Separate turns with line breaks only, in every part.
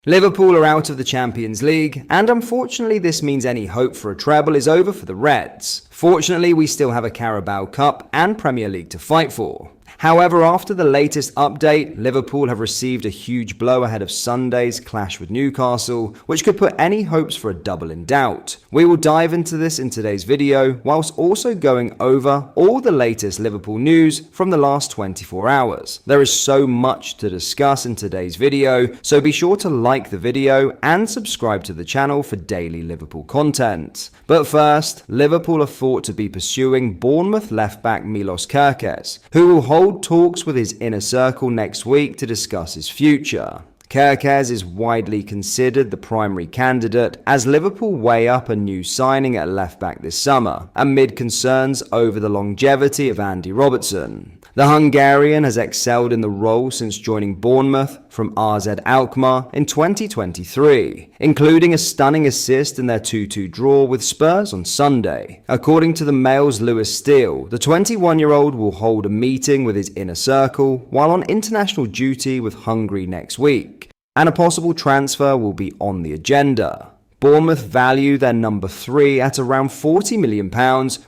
Liverpool are out of the Champions League, and unfortunately this means any hope for a treble is over for the Reds. Fortunately, we still have a Carabao Cup and Premier League to fight for. However, after the latest update, Liverpool have received a huge blow ahead of Sunday's clash with Newcastle, which could put any hopes for a double in doubt. We will dive into this in today's video, whilst also going over all the latest Liverpool news from the last 24 hours. There is so much to discuss in today's video, so be sure to like the video and subscribe to the channel for daily Liverpool content. But first, Liverpool are thought to be pursuing Bournemouth left-back Milos Kerkez, who will hold talks with his inner circle next week to discuss his future. Kerkez is widely considered the primary candidate as Liverpool weigh up a new signing at left-back this summer, amid concerns over the longevity of Andy Robertson. The Hungarian has excelled in the role since joining Bournemouth from AZ Alkmaar in 2023, including a stunning assist in their 2-2 draw with Spurs on Sunday. According to the Mail's Lewis Steele, the 21-year-old will hold a meeting with his inner circle while on international duty with Hungary next week, and a possible transfer will be on the agenda. Bournemouth value their number 3 at around £40 million,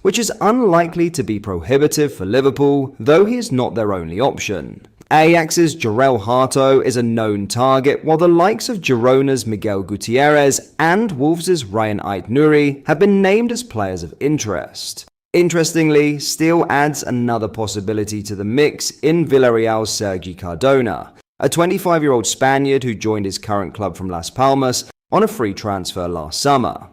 which is unlikely to be prohibitive for Liverpool, though he is not their only option. Ajax's Jarell Harto is a known target, while the likes of Girona's Miguel Gutierrez and Wolves' Ryan Ait-Nouri have been named as players of interest. Interestingly, Steele adds another possibility to the mix in Villarreal's Sergi Cardona, a 25-year-old Spaniard who joined his current club from Las Palmas on a free transfer last summer.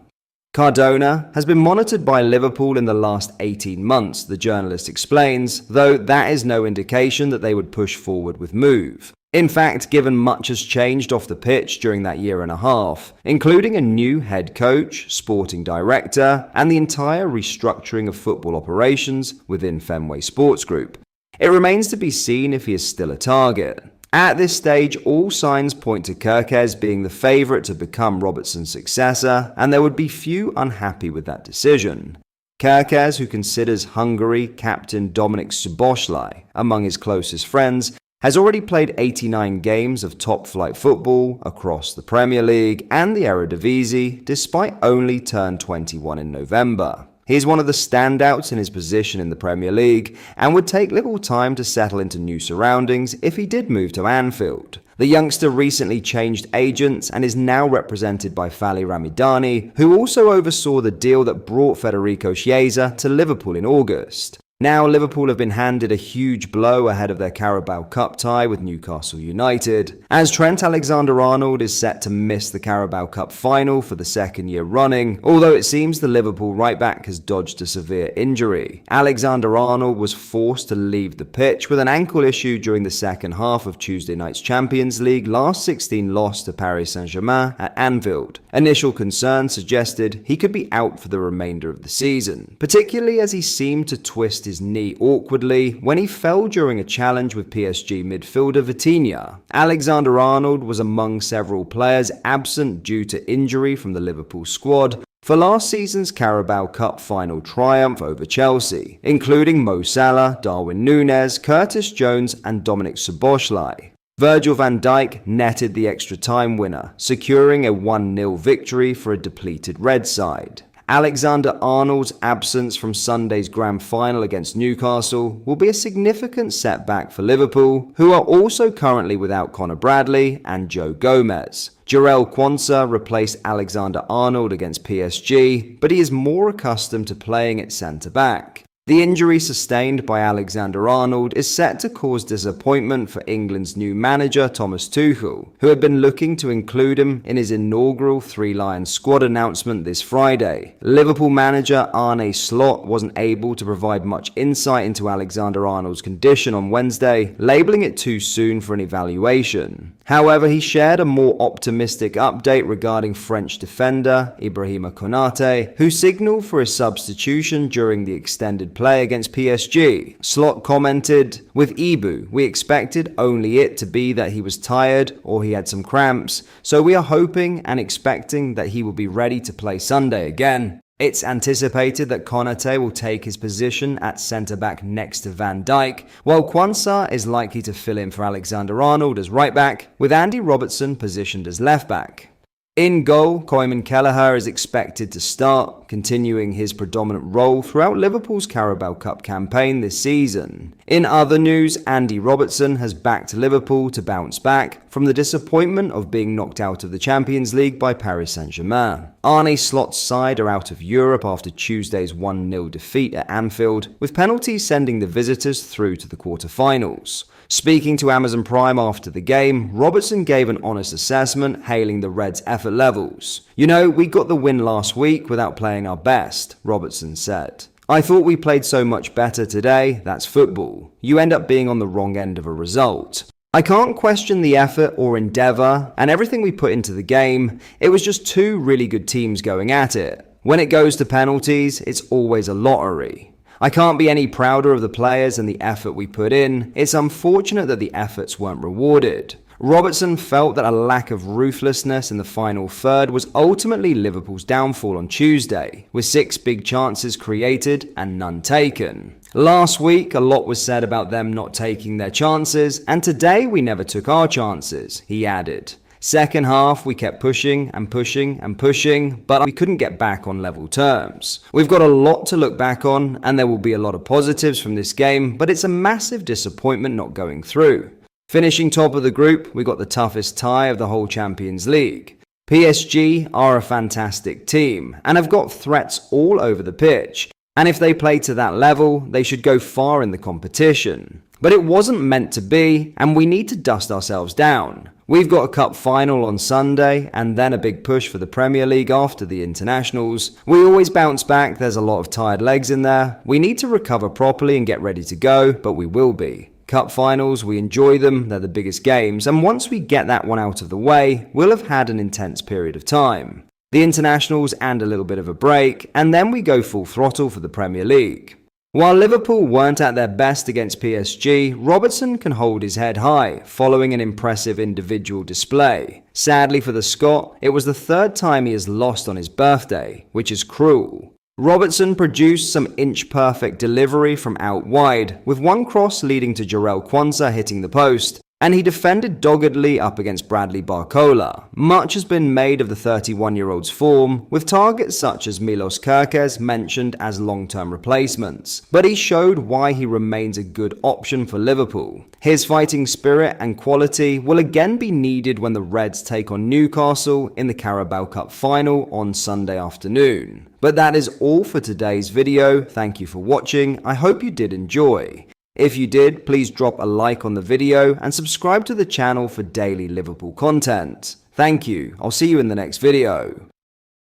Cardona has been monitored by Liverpool in the last 18 months, the journalist explains, though that is no indication that they would push forward with move. In fact, given much has changed off the pitch during that year and a half, including a new head coach, sporting director, and the entire restructuring of football operations within Fenway Sports Group, it remains to be seen if he is still a target. At this stage, all signs point to Kerkez being the favourite to become Robertson's successor, and there would be few unhappy with that decision. Kerkez, who considers Hungary captain Dominik Szoboszlai among his closest friends, has already played 89 games of top-flight football across the Premier League and the Eredivisie, despite only turned 21 in November. He is one of the standouts in his position in the Premier League and would take little time to settle into new surroundings if he did move to Anfield. The youngster recently changed agents and is now represented by Fali Ramidani, who also oversaw the deal that brought Federico Chiesa to Liverpool in August. Now Liverpool have been handed a huge blow ahead of their Carabao Cup tie with Newcastle United, as Trent Alexander-Arnold is set to miss the Carabao Cup final for the second year running, although it seems the Liverpool right-back has dodged a severe injury. Alexander-Arnold was forced to leave the pitch with an ankle issue during the second half of Tuesday night's Champions League last 16 loss to Paris Saint-Germain at Anfield. Initial concerns suggested he could be out for the remainder of the season, particularly as he seemed to twist his knee awkwardly when he fell during a challenge with PSG midfielder Vitinha. Alexander-Arnold was among several players absent due to injury from the Liverpool squad for last season's Carabao Cup final triumph over Chelsea, including Mo Salah, Darwin Núñez, Curtis Jones and Dominik Szoboszlai. Virgil van Dijk netted the extra time winner, securing a 1-0 victory for a depleted Red side. Alexander-Arnold's absence from Sunday's grand final against Newcastle will be a significant setback for Liverpool, who are also currently without Conor Bradley and Joe Gomez. Jarell Quansah replaced Alexander-Arnold against PSG, but he is more accustomed to playing at centre-back. The injury sustained by Alexander-Arnold is set to cause disappointment for England's new manager Thomas Tuchel, who had been looking to include him in his inaugural Three-Lions squad announcement this Friday. Liverpool manager Arne Slot wasn't able to provide much insight into Alexander-Arnold's condition on Wednesday, labelling it too soon for an evaluation. However, he shared a more optimistic update regarding French defender Ibrahima Konate, who signalled for his substitution during the extended play against PSG. Slot commented, "With Ibu, we expected only it to be that he was tired or he had some cramps, so we are hoping and expecting that he will be ready to play Sunday again." It's anticipated that Konate will take his position at centre-back next to Van Dijk, while Quansah is likely to fill in for Alexander-Arnold as right-back, with Andy Robertson positioned as left-back. In goal, Koeman Kelleher is expected to start, continuing his predominant role throughout Liverpool's Carabao Cup campaign this season. In other news, Andy Robertson has backed Liverpool to bounce back from the disappointment of being knocked out of the Champions League by Paris Saint-Germain. Arne Slot's side are out of Europe after Tuesday's 1-0 defeat at Anfield, with penalties sending the visitors through to the quarter-finals. Speaking to Amazon Prime after the game, Robertson gave an honest assessment, hailing the Reds' effort levels. "You know, we got the win last week without playing our best," Robertson said. "I thought we played so much better today. That's football. You end up being on the wrong end of a result. I can't question the effort or endeavour and everything we put into the game. It was just two really good teams going at it. When it goes to penalties, it's always a lottery. I can't be any prouder of the players and the effort we put in. It's unfortunate that the efforts weren't rewarded." Robertson felt that a lack of ruthlessness in the final third was ultimately Liverpool's downfall on Tuesday, with 6 big chances created and none taken. Last week, a lot was said about them not taking their chances, and today we never took our chances, he added. Second half, we kept pushing and pushing and pushing, but we couldn't get back on level terms. We've got a lot to look back on, and there will be a lot of positives from this game, but it's a massive disappointment not going through. Finishing top of the group, we got the toughest tie of the whole Champions League. PSG are a fantastic team, and have got threats all over the pitch, and if they play to that level, they should go far in the competition. But it wasn't meant to be, and we need to dust ourselves down. We've got a cup final on Sunday, and then a big push for the Premier League after the internationals. We always bounce back, there's a lot of tired legs in there. We need to recover properly and get ready to go, but we will be. Cup finals, we enjoy them, they're the biggest games, and once we get that one out of the way, we'll have had an intense period of time. The internationals and a little bit of a break, and then we go full throttle for the Premier League. While Liverpool weren't at their best against PSG, Robertson can hold his head high, following an impressive individual display. Sadly for the Scot, it was the 3rd time he has lost on his birthday, which is cruel. Robertson produced some inch-perfect delivery from out wide, with one cross leading to Jarell Quansah hitting the post, and he defended doggedly up against Bradley Barcola. Much has been made of the 31-year-old's form, with targets such as Milos Kerkez mentioned as long-term replacements, but he showed why he remains a good option for Liverpool. His fighting spirit and quality will again be needed when the Reds take on Newcastle in the Carabao Cup final on Sunday afternoon. But that is all for today's video. Thank you for watching. I hope you did enjoy. If you did, please drop a like on the video and subscribe to the channel for daily Liverpool content. Thank you. I'll see you in the next video.